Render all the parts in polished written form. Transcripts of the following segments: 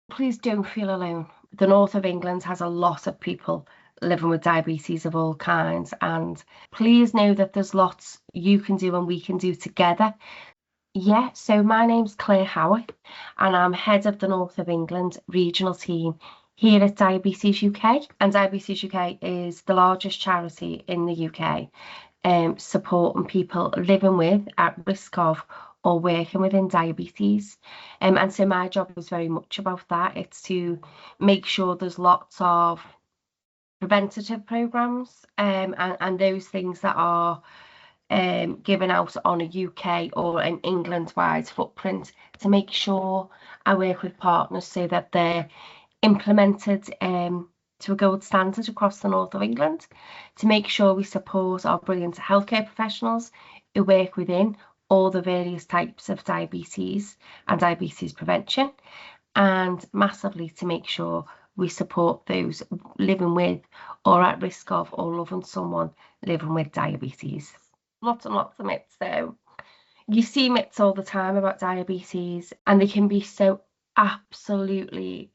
Please don't feel alone. The north of England has a lot of people living with diabetes of all kinds, and please know that there's lots you can do and we can do together. Yeah, so my name's Clare Howarth, and I'm head of the North of England regional team here at Diabetes UK. And Diabetes UK is the largest charity in the UK, supporting people living with, at risk of, or working within diabetes. And so my job is very much about that. It's to make sure there's lots of preventative programs, and those things that are given out on a UK or an England-wide footprint, to make sure I work with partners so that they're implemented to a gold standard across the north of England, to make sure we support our brilliant healthcare professionals who work within all the various types of diabetes and diabetes prevention, and massively to make sure we support those living with or at risk of or loving someone living with diabetes. Lots and lots of myths though. You see myths all the time about diabetes, and they can be so absolutely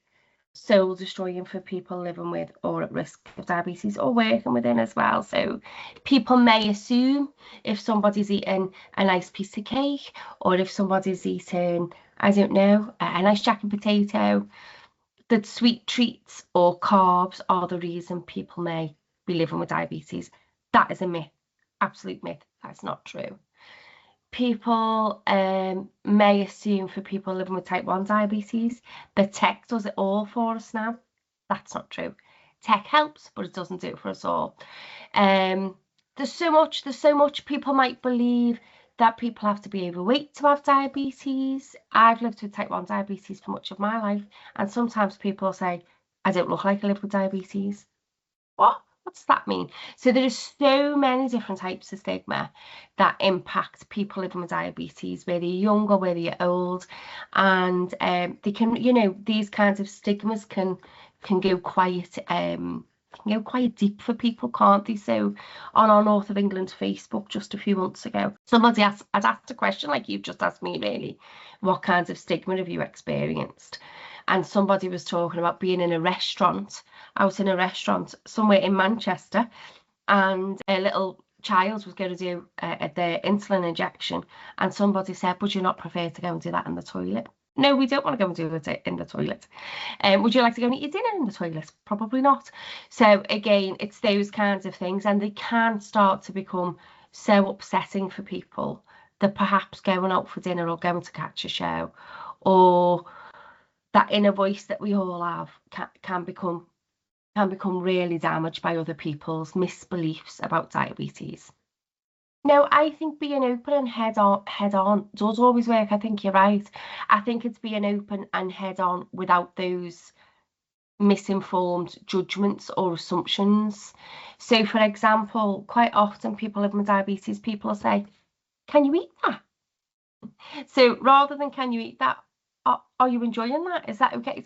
soul destroying for people living with or at risk of diabetes or working within as well. So people may assume if somebody's eating a nice piece of cake, or if somebody's eating, I don't know, a nice jack and potato, that sweet treats or carbs are the reason people may be living with diabetes. That is a myth, absolute myth. That's not true. People may assume for people living with type 1 diabetes that tech does it all for us now. That's not true. Tech helps, but it doesn't do it for us all. There's so much people might believe that people have to be overweight to have diabetes. I've lived with type 1 diabetes for much of my life, and sometimes people say, I don't look like I live with diabetes. What? What does that mean? So there are so many different types of stigma that impact people living with diabetes, whether you're young or whether you're old, and they can, these kinds of stigmas can go quite deep for people, can't they? So on our North of England Facebook just a few months ago, somebody had asked a question like you've just asked me, really. What kinds of stigma have you experienced? And somebody was talking about being in a restaurant, out in a restaurant somewhere in Manchester, and a little child was going to do their insulin injection, and somebody said, would you not prefer to go and do that in the toilet? No, we don't want to go and do it in the toilet. Would you like to go and eat your dinner in the toilet? Probably not. So again, it's those kinds of things, and they can start to become so upsetting for people that perhaps going out for dinner or going to catch a show, or that inner voice that we all have, can become really damaged by other people's misbeliefs about diabetes. No, I think being open and head on does always work. I think you're right. I think it's being open and head on without those misinformed judgments or assumptions. So, for example, quite often people living with diabetes, people will say, can you eat that? So rather than can you eat that, are you enjoying that? Is that okay?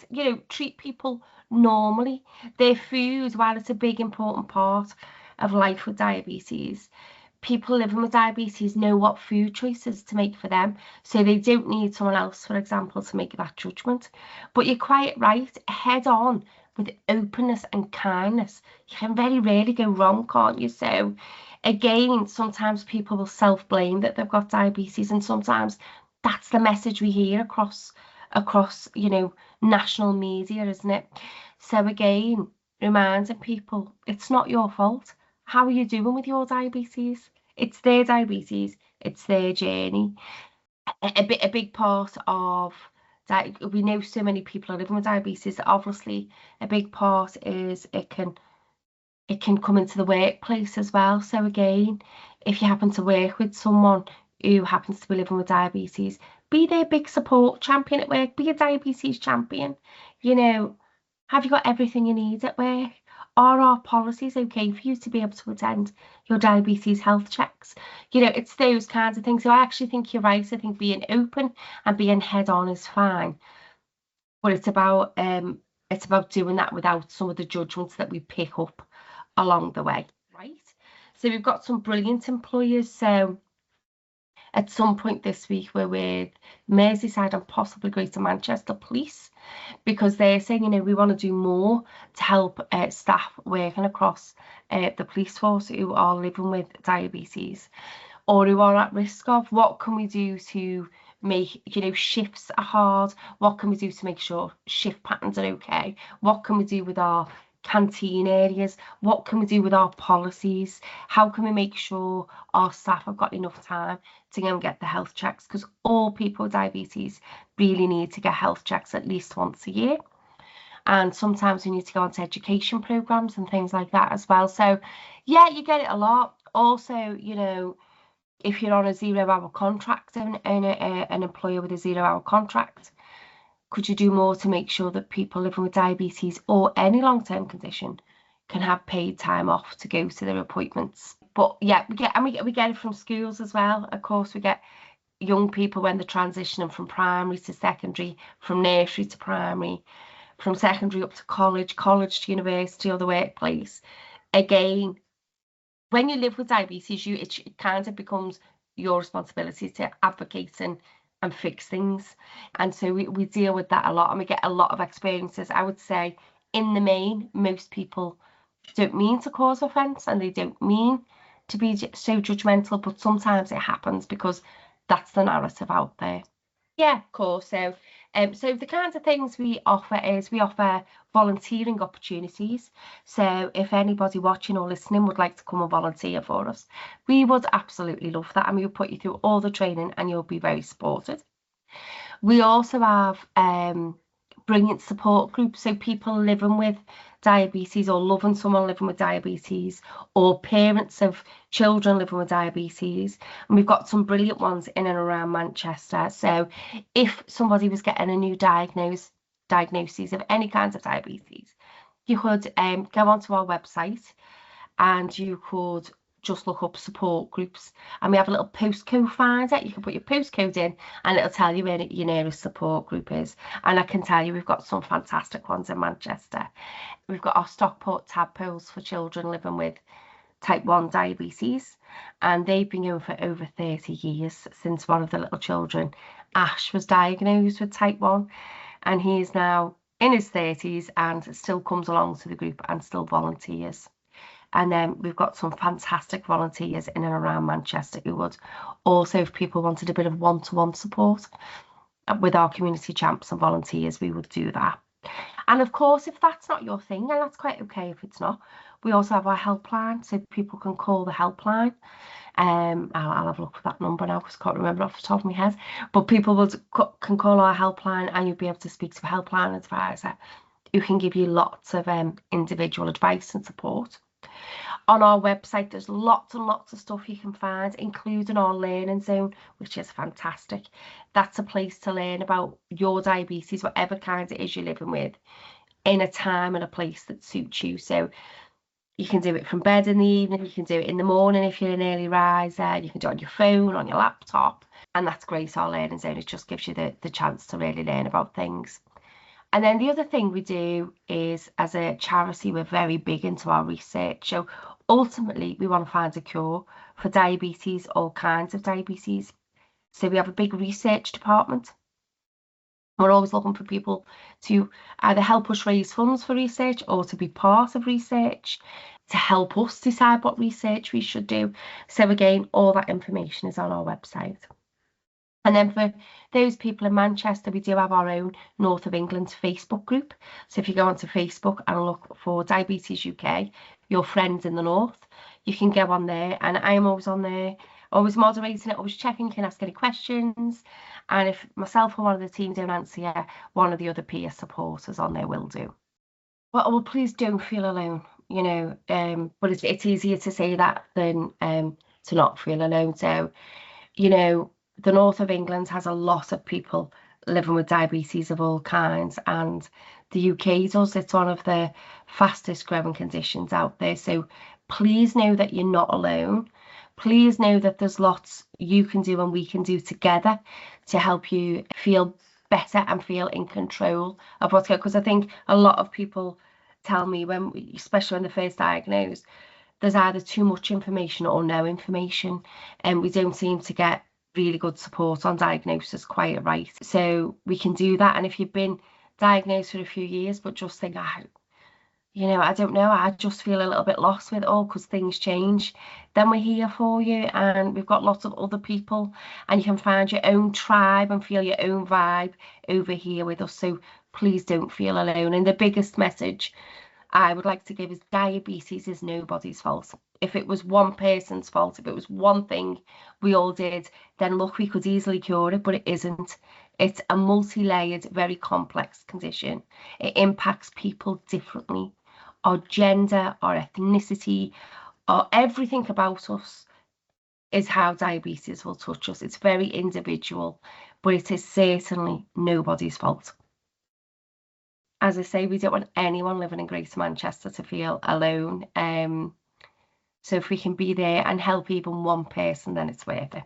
Treat people normally. Their food, while it's a big important part of life with diabetes, people living with diabetes know what food choices to make for them, so they don't need someone else, for example, to make that judgment. But you're quite right, head on with openness and kindness. You can very rarely go wrong, can't you? So again, sometimes people will self-blame that they've got diabetes, and sometimes that's the message we hear across national media, isn't it? So again, reminding people it's not your fault. How are you doing with your diabetes? It's their diabetes, it's their journey. A big part of that, we know so many people are living with diabetes. Obviously, a big part is it can come into the workplace as well. So again, if you happen to work with someone who happens to be living with diabetes, be their big support champion at work, be a diabetes champion. Have you got everything you need at work? Are our policies okay for you to be able to attend your diabetes health checks? It's those kinds of things. So I actually think you're right. I think being open and being head on is fine. But it's about doing that without some of the judgments that we pick up along the way, right? So we've got some brilliant employers. So at some point this week, we're with Merseyside and possibly Greater Manchester Police. because they're saying, you know, we want to do more to help staff working across the police force who are living with diabetes or who are at risk of. What can we do to make, you know, shifts are hard? What can we do to make sure shift patterns are okay? What can we do with our canteen areas? What can we do with our policies? How can we make sure our staff have got enough time to go and get the health checks? Because all people with diabetes really need to get health checks at least once a year. And sometimes we need to go onto education programs and things like that as well. So yeah, you get it a lot. Also, you know, if you're on a 0-hour contract and an employer with a 0-hour contract, could you do more to make sure that people living with diabetes or any long-term condition can have paid time off to go to their appointments? But yeah, we get it from schools as well. Of course, we get young people when they're transitioning from primary to secondary, from nursery to primary, from secondary up to college, college to university or the workplace. Again, when you live with diabetes, it kind of becomes your responsibility to advocate and fix things. And so we deal with that a lot and we get a lot of experiences. I would say in the main, most people don't mean to cause offence and they don't mean to be so judgmental, but sometimes it happens because that's the narrative out there. Yeah, of course. So the kinds of things we offer is we offer volunteering opportunities. So if anybody watching or listening would like to come and volunteer for us, we would absolutely love that. And we will put you through all the training and you'll be very supported. We also have brilliant support groups. So people living with diabetes or loving someone living with diabetes or parents of children living with diabetes. And we've got some brilliant ones in and around Manchester. So if somebody was getting a new diagnosis of any kinds of diabetes, you could go onto our website and you could just look up support groups, and we have a little postcode finder. You can put your postcode in and it'll tell you where your nearest support group is. And I can tell you we've got some fantastic ones in Manchester. We've got our Stockport tadpoles for children living with type 1 diabetes, and they've been going for over 30 years since one of the little children, Ash, was diagnosed with type 1, and he is now in his 30s and still comes along to the group and still volunteers. And then we've got some fantastic volunteers in and around Manchester who would also, if people wanted a bit of one-to-one support with our community champs and volunteers, we would do that. And of course, if that's not your thing, and that's quite okay if it's not, we also have our helpline, so people can call the helpline. I'll have a look for that number now because I can't remember off the top of my head. But people can call our helpline and you'll be able to speak to a helpline advisor who can give you lots of individual advice and support. On our website, there's lots and lots of stuff you can find, including our learning zone, which is fantastic. That's a place to learn about your diabetes, whatever kind it is you're living with, in a time and a place that suits you. So you can do it from bed in the evening, you can do it in the morning if you're an early riser, you can do it on your phone, on your laptop, and that's great, our learning zone. It just gives you the chance to really learn about things. And then the other thing we do is, as a charity, we're very big into our research. So ultimately, we want to find a cure for diabetes, all kinds of diabetes. So we have a big research department. We're always looking for people to either help us raise funds for research or to be part of research, to help us decide what research we should do. So again, all that information is on our website. And then for those people in Manchester, we do have our own North of England Facebook group. So if you go onto Facebook and look for Diabetes UK, your friends in the North, you can go on there. And I am always on there, always moderating it, always checking, you can ask any questions. And if myself or one of the team don't answer you, one of the other peer supporters on there will do. Well, please don't feel alone, you know, but it's easier to say that than to not feel alone. So, you know, the North of England has a lot of people living with diabetes of all kinds, and the UK does. It's one of the fastest growing conditions out there. So please know that you're not alone. Please know that there's lots you can do and we can do together to help you feel better and feel in control of what's going on. Because I think a lot of people tell me, especially when they're first diagnosed, there's either too much information or no information, and we don't seem to get really good support on diagnosis quite right. So we can do that. And if you've been diagnosed for a few years, but just think, I don't know, I just feel a little bit lost with it all because things change. Then we're here for you, and we've got lots of other people, and you can find your own tribe and feel your own vibe over here with us. So please don't feel alone. And the biggest message I would like to give is diabetes is nobody's fault. If it was one person's fault, if it was one thing we all did, then look, we could easily cure it, but it isn't. It's a multi-layered, very complex condition. It impacts people differently. Our gender, our ethnicity, or everything about us is how diabetes will touch us. It's very individual, but it is certainly nobody's fault. As I say, we don't want anyone living in Greater Manchester to feel alone. So if we can be there and help even one person, then it's worth it.